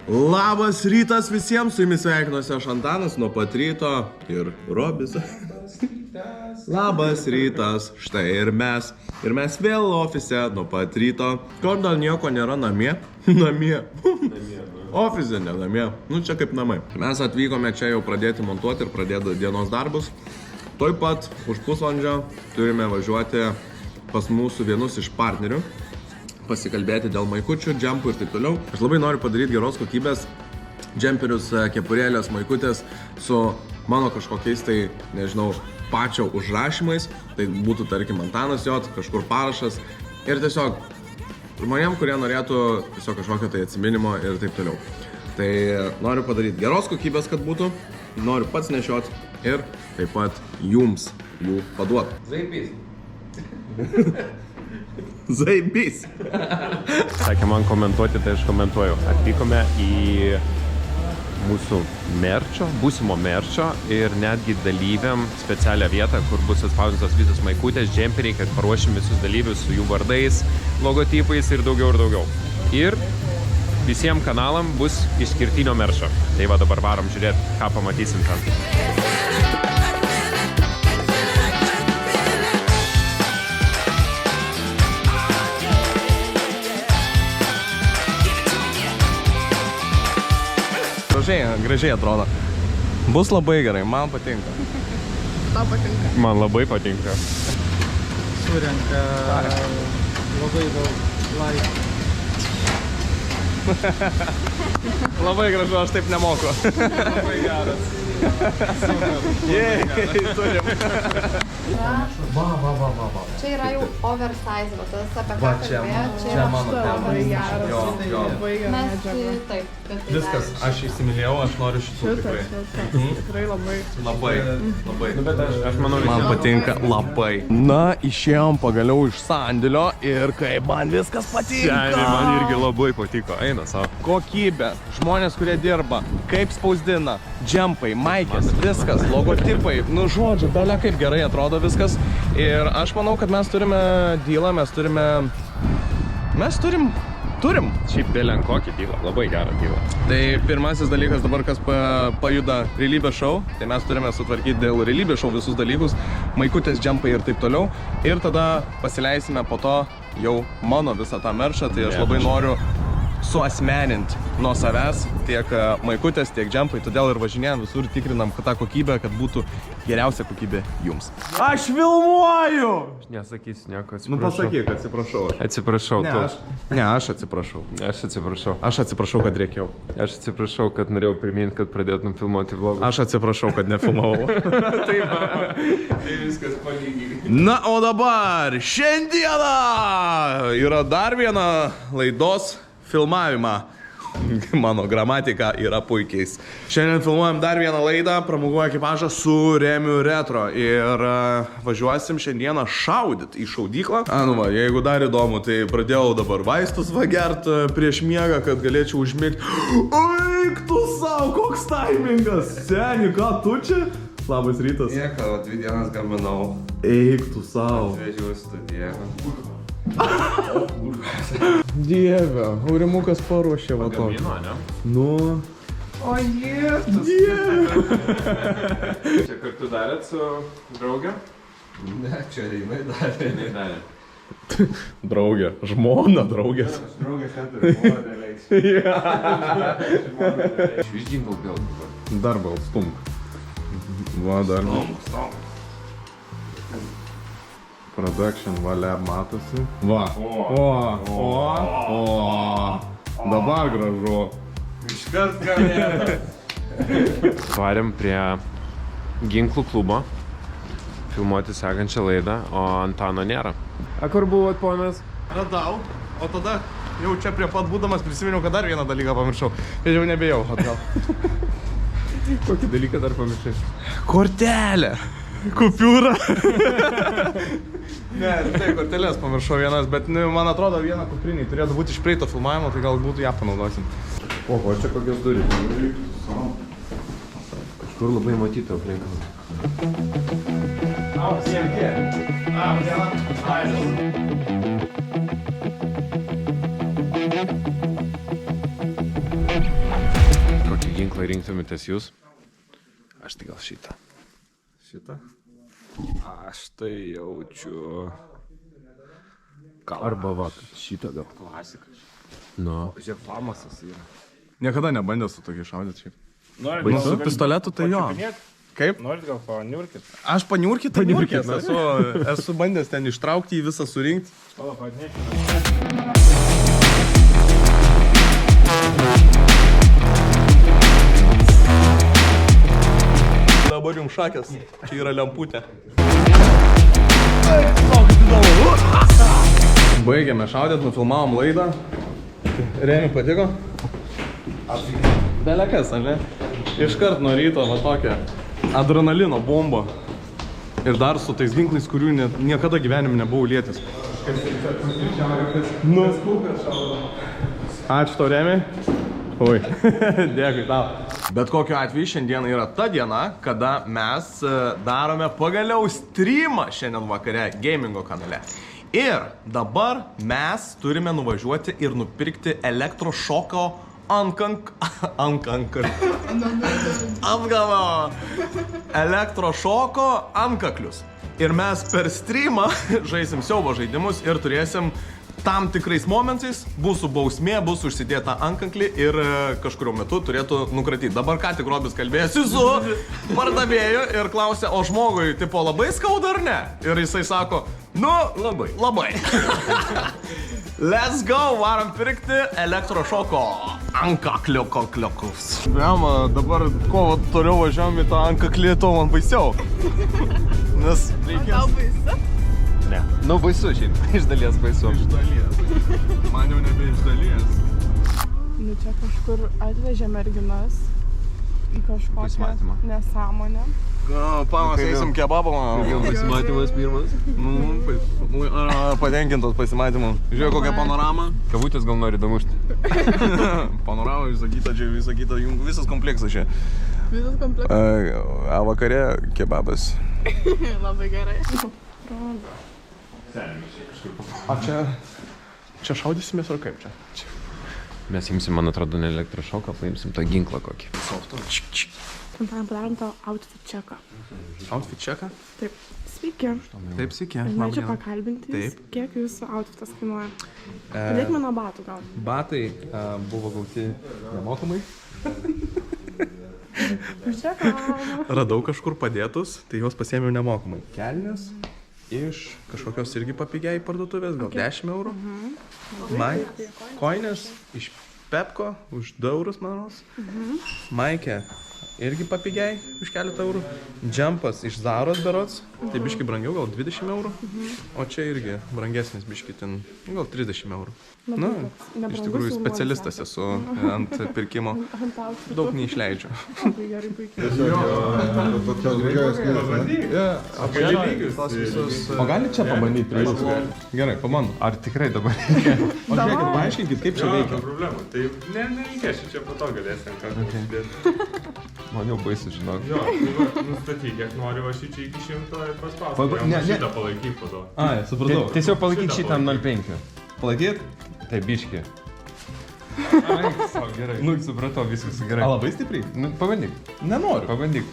Labas rytas visiems, su jumis sveikinuosi aš Antanas nuo pat ryto ir Robis. Labas rytas, štai ir mes vėl ofise nuo pat ryto, kol dar nieko nėra namie. Ofise, ne namie, nu čia kaip namai. Mes atvykome čia jau pradėti montuoti ir pradėti dienos darbus. Tuoj pat už pusvalandžio turime važiuoti pas mūsų vienus iš partnerių, pasikalbėti dėl maikučių, džempų ir taip toliau. Aš labai noriu padaryti geros kokybės džemperius, kepurėlės, maikutės su mano kažkokiais tai, nežinau, pačio užrašymais. Tai būtų, tarkim, Antanas J, kažkur parašas. Ir tiesiog žmonėm, kurie norėtų tiesiog kažkokio tai atsiminimo ir taip toliau. Tai noriu padaryti geros kokybės, kad būtų. Noriu pats nešiot ir taip pat jums jų paduoti. Zaibys. Sakė man komentuoti, tai aš komentuoju. Atvykome į mūsų merčo, būsimo merčo ir netgi dalyviam specialią vietą, kur bus atspausdintos visos maikutės, džemperiai, kad paruošim visus dalyvius su jų vardais, logotipais ir daugiau ir daugiau. Ir visiems kanalam bus išskirtinio merčo. Tai va dabar varom žiūrėti, ką pamatysim ten. Gražiai atrodo. Bus labai gerai, man patinka. Tau patinka? Man labai patinka. Surenka labai daug laikų. Labai gražu, aš taip nemoku. Labai geras. Turim. Va. Čia yra jau oversize, va tas apie ką Va, čia kalbėjot. čia mano tema. labai geras. Jo. Mes taip, bet tai Viskas, aš įsimylėjau, aš noriu šitų tikrai. tikrai labai. Labai. Nu, bet aš manau, Man patinka labai. Na, išėjom pagaliau iš sandėlio ir kaip man viskas patinka. Seniai, man irgi labai patiko. Eina savo. Kokybė, žmonės, kurie dirba, kaip spausdina, džempai, maikės, viskas, logotipai, nu žodžiu, belia kaip gerai atrodo viskas. Ir aš manau, kad mes turime dylą, mes turim. Šiaip belen kokį dylą, labai gerą dylą. Tai pirmasis dalykas dabar, kas pajuda realybės šou, tai mes turime sutvarkyti dėl realybės šou visus dalykus, maikutės, džempai ir taip toliau. Ir tada pasileisime po to jau mano visą tą merčą, tai aš labai noriu suasmeninti nuo savęs tiek maikutės, tiek džempai, todėl ir važinėjom visur, tikrinam tą kokybę, kad būtų geriausia kokybė jums. Aš filmuoju! Nesakysiu nieko, atsiprašau. Nu pasakyk, atsiprašau. Atsiprašau, tu. Aš atsiprašau. Aš atsiprašau, kad rėkiau. Aš atsiprašau, kad norėjau priminti, kad pradėtum filmuoti vlogą. Aš atsiprašau, kad nefilmavau. Tai viskas palygiai. Na, o dabar šiandieną yra dar viena laidos filmavimą. Mano gramatika yra puikiais. Šiandien filmuojam dar vieną laidą, pramogų ekipažą su Remiu Retro. Ir važiuosim šiandieną šaudyt į šaudyklą. Nu va, jeigu dar įdomu, tai pradėjau dabar vaistus gert prieš miegą, kad galėčiau užmigti. Eik tu savo, koks taimingas! Seni, ką tu čia? Labas rytas. Nieko, 2 dienas gaminau. Eik tu savo. Atvežiau į studiją. Dieve, Aurimukas paruošė va tokį. Pagamino, ne? Nu. O Jėzus! Čia kartu darėt su drauge? Ne, čia jinai darė. Jinai darė. Draugė, žmona draugės. Draugas neturi, žmona leis. Išviždink daugiau. Dar gal stumk. Va, dar. Stomp. Production, valia matosi. Va. O. Dabar gražu. Iškart galėjo. Varėm prie ginklų klubo filmuoti sekančią laidą, o Antano nėra. A kur buvot, ponas? Radau, o tada jau čia prie pat būdamas prisiminiau, kad dar vieną dalyką pamiršau. Ir jau nebejau atgal. Kokį dalyką dar pamiršai? Kortelę. Kupiūrą. Ne, tai kortelės pamiršau vienas, bet man atrodo vieną kupriniai turėtų būti iš praeito filmavimo, tai galbūt ją panaudosim. O čia kokios durys? Kažkur labai matyti aplinką. ginklą rinktumėtės jūs? Aš tai gal šitą. Šitą? Aš tai jaučiu... Arba va, šitą gal. Klasikas. Nu. Žiūrėk, Tomasas yra. Niekada nebandęs su tokiai šaudyti šiaip. Norit Su pistoletu tai jo. Kaip? Norit gal paniurkit? Aš paniurkit. Esu bandęs ten ištraukti jį visą surinkti. O, padėkit. Dabar jums šakės. Čia yra lemputė. Baigėme šaudėt, nufilmavom laidą. Remi patiko? Belekas, ar ne? Iškart nuo ryto va tokia adrenalino bomba. Ir dar su tais ginklais, kurių niekada gyvenime nebuvau lietęs. Nu. Ačiū tau, Remi. Oi, dėkui tau. Bet kokiu atveju šiandien yra ta diena, kada mes darome pagaliau streamą šiandien vakare gamingo kanale. Ir dabar mes turime nuvažiuoti ir nupirkti elektrošoko elektrošoko antkaklius. Ir mes per streamą žaisim siaubo žaidimus ir turėsim tam tikrais momentais bus bausmė, bus užsidėta antkaklį ir kažkurio metu turėtų nukratyti. Dabar ką tik Robis kalbėjosi su pardavėju ir klausė, o žmogui tipo labai skauda ar ne? Ir jisai sako, nu, labai. Let's go, varom pirkti elektrošoko antkakliukus. Bema, dabar ko toliau važiavom į tą antkaklį, to man baisiau. Nes reikės... Tau baisu? Ne. Nu, baisu šiaip. Iš dalies baisu. Iš dalies. Man jau nebe iš dalies. Nu, čia kažkur atvežė merginas į kažkokią nesąmonę. Pamas, eisim kebabą. Pasimatymas pirmas. Patenkintos pasimatymu. Žiūrėjau kokią panoramą. Kavutės gal nori damušti. Panorama, visą kitą, visas kompleksas čia. Visas kompleksas. Vakare kebabas. Labai gerai. Ar čia šaudysimės ar kaip čia? Mes imsim, man atrodo, ne elektrošoką, paimsim tą ginklą kokį. Padarom tau outfit čeką. Outfit čeką? Taip. Sveiki. Taip, sveiki. Norėčiau pakalbinti jūs, kiek jūsų outfitas kainuoja. Pradėkime nuo batų gal. Batai buvo gauti nemokamai. Radau kažkur padėtus, tai juos pasiėmiau nemokamai. Kelnes iš kažkokios irgi papigiai parduotuvės, gal 10 eurų. Koinės iš Pepko už 2 eurus, manos. Maikė irgi papigiai už keletą eurų. Džempas iš Zaros berods, tai biški brangiau, gal 20 eurų. O čia irgi brangesnis biški, ten gal 30 eurų. Nu, iš tikrųjų specialistas esu ant pirkimo. Daug neišleidžiu. Labai gerai, puikiai. O gali čia pabandyti prie jūsų? Gerai, pabandom. Ar tikrai dabar? O žiūrėkit, paaiškinkit, kaip čia veikia. Problemų, tai nereikės, čia po to galėsim ką pasidėti. Man jau baisu, žinok. Jo, nustatyk, kiek nori va šį čia iki 100 ir paspausti. Šitą palaikyk po to. Ai, supratau. Tiesiog palaikyk šitą 0,5. Palaikyt? Tai biški. Ai, sau, gerai. Nu, supratau, viskas gerai. A, labai stipriai? Nu, pabandyk. Nenoriu. Pabandyk.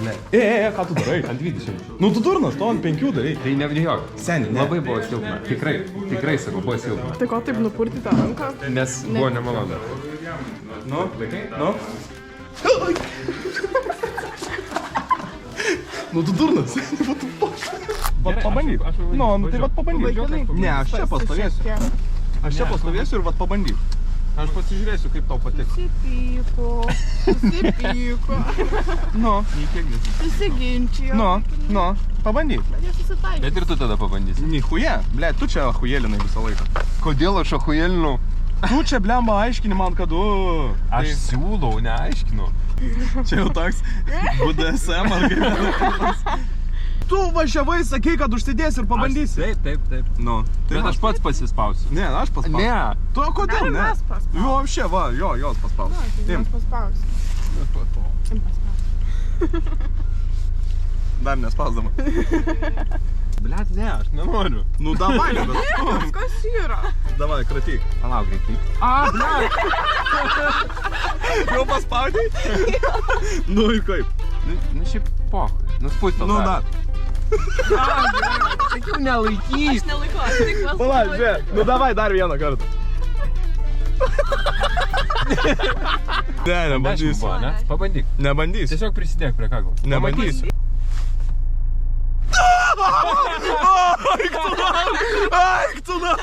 Ką tu darai? Ant 20. Nu, tu durnas, to ant 5 darai. Tai nebijok. Seniai, ne. Labai buvo silpna. Tikrai sakau, buvo silpna. Tai ko taip nupurti tą ranką? Nes buvo nemalonu. Nu, nu. Nu, tu durnas. Vat pabandyk. Nu, tai vat pabandyk. Ne, aš čia pastovėsiu. Aš čia pastovėsiu ir vat pabandyk. Aš pasižiūrėsiu, kaip tau patiks. Susipyko. Nu. Susiginčijo. Nu, pabandyk. Bet jie susitaikė. Bet ir tu tada pabandysi. Nichuja, ble, tu čia achujelinai visą laiką. Kodėl aš achujelinu? Tu čia, blemba, aiškini man, kad Aš siūlau, neaiškinu. Čia jau toks BDSM ar kaip. Tu važiavai, sakei, kad užsidėsi ir pabandysi. Taip. Nu. Bet aš pats pasispausiu. Ne, aš paspausiu. Ne. Tu kodėl Galim ne? mes paspausti. Jo, apšė, va, jos paspausiu. Imp paspausiu. Imp paspausiu. Dar nespausdama. Blet, ne, aš nenoriu. Nu, davai, bet Kas yra? davai, kratyk. Palauk, greitai. Jo, Jau paspaudai? Nu ir kaip? Nu šiaip pokui. Nuspūst Nu da. Sakiau, nelaikyk. Nelaiko, aš tik vas. Pala, žiūrėk. Nu davai dar vieną kartą. Ne, nebandysiu. Ne? Pabandyk. Nebandysiu. Tiesiog prisidėk prie kaklo. Nebandysiu. Aik tu na!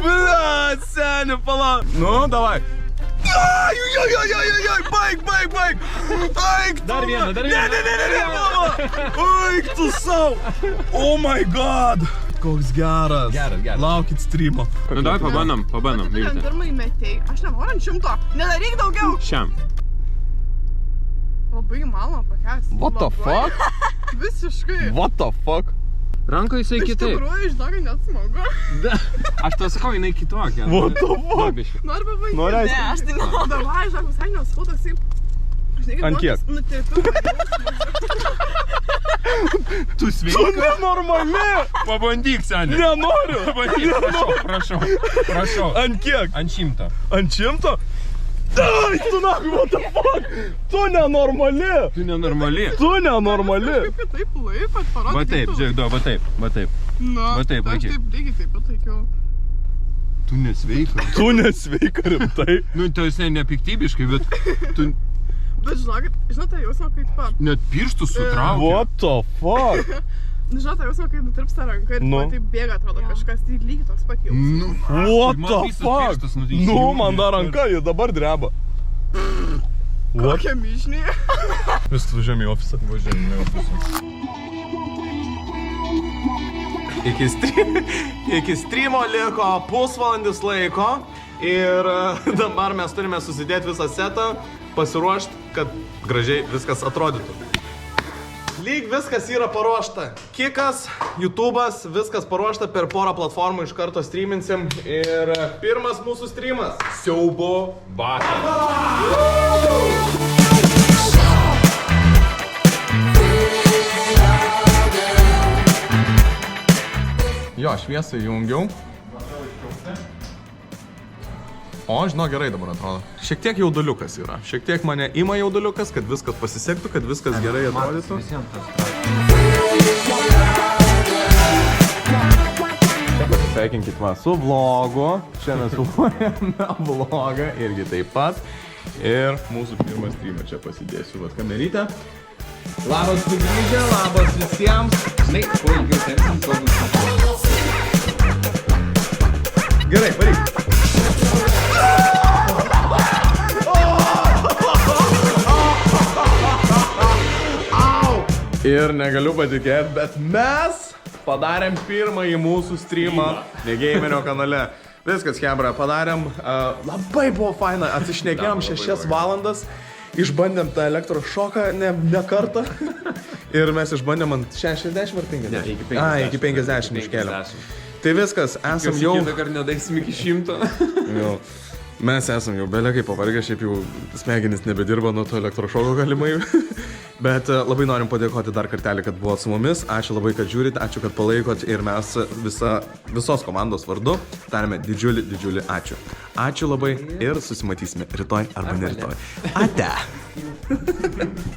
Bля, seni, pala. Nu, davai. Ai, baig. Aik tu. Dar vieną. Ne, mama. Aik tu sau. Oh my god. Koks geras. Geras. Laukit streamo. Nu davai, pabandom. Viltė. Pirmai metėjai. Aš nenoriu ant 100. Nedaryk daugiau. Šiam. Labai įmanoma pakęsti. What the fuck? Visiškai. What the fuck? Ranko jisai Iš kitaip. tikrųjų, žinok, net smagu. Aš to sakau, jinai kitokia. What the fuck? Noriu pabandyti. Nori aišku? Ne, aš tai nenoriu. Davai, žinok, visai nesakau toksai. Ant kiek? Nutirpimo. Tu sveika? Tu nenormali! Pabandyk, seni. Nenoriu! Pabandyk, prašau. Ant kiek? Ant 100. Ant 100? Ai, tu na, what the fuck? Tu nenormali! Tu nenormali. Kaip kitaip laikot, parodyti. Va taip, žiūrėk, va taip. Na, Va taip, aš laikyk. taip lygiai taip pat laikiau. Tu nesveika. Tu nesveika rimtai. Nu, tai jisai nepiktybiškai, bet tu Bet žinokit, žinot tą jausmą, kaip pat. net pirštus sutraukia. What the fuck? Žinot tą jausmą, kaip nutirpsta ranka ir Nu. man taip bėga, atrodo kažkas, tai lygiai toks pat jausmas. Nu, What man the visus fuck? pirštus Nu, įsijungia. man dar ranka, ji dabar dreba. What? Kokia mišnė. Vis važiuojam į ofisą. Iki streamo liko pusvalandis laiko ir dabar mes turime susidėti visą setą, pasiruošti, kad gražiai viskas atrodytų. Lyg viskas yra paruošta. Kikas, YouTube'as, viskas paruošta, per porą platformų iš karto streaminsim. Ir pirmas mūsų streamas. Siaubo batai. Jo, šviesą įjungiau. O, žinau, gerai dabar atrodo. Šiek tiek jauduliukas yra. Šiek tiek mane ima jauduliukas, kad viskas pasisektų, kad viskas gerai atrodytų. Pasveikinkit man su vlogu. Šiandien filmuojame vlogą irgi taip pat. Ir mūsų pirmas streamą čia pasidėsiu, vat kamerytę. Labas sugrįžę, labas visiems. Žinai, kuo ilgiau tempsim, tuo bus. Gerai, varyk. Ir negaliu patikėti, bet mes padarėm pirmąjį mūsų streamą Negeimerio kanale. Viskas, hebra, padarėm. Labai buvo faina, atsišnekėjom 6 valandas, išbandėm tą elektros šoką ne kartą. Ir mes išbandėm ant 60 ar 50? Ne, iki 50. Iki 50 iškėlėm. Tai viskas, esam jau... Kitą kartą nedaisim iki 100. Jau. Mes esam jau belekai pavargę, šiaip jau smegenys nebedirba nuo to elektrošoko galimai. Bet labai norim padėkoti dar kartelį, kad buvot su mumis. Ačiū labai, kad žiūrit, ačiū, kad palaikot ir mes visos komandos vardu tarėme didžiulį ačiū. Ačiū labai ir susimatysime rytoj arba ne rytoj. Ate!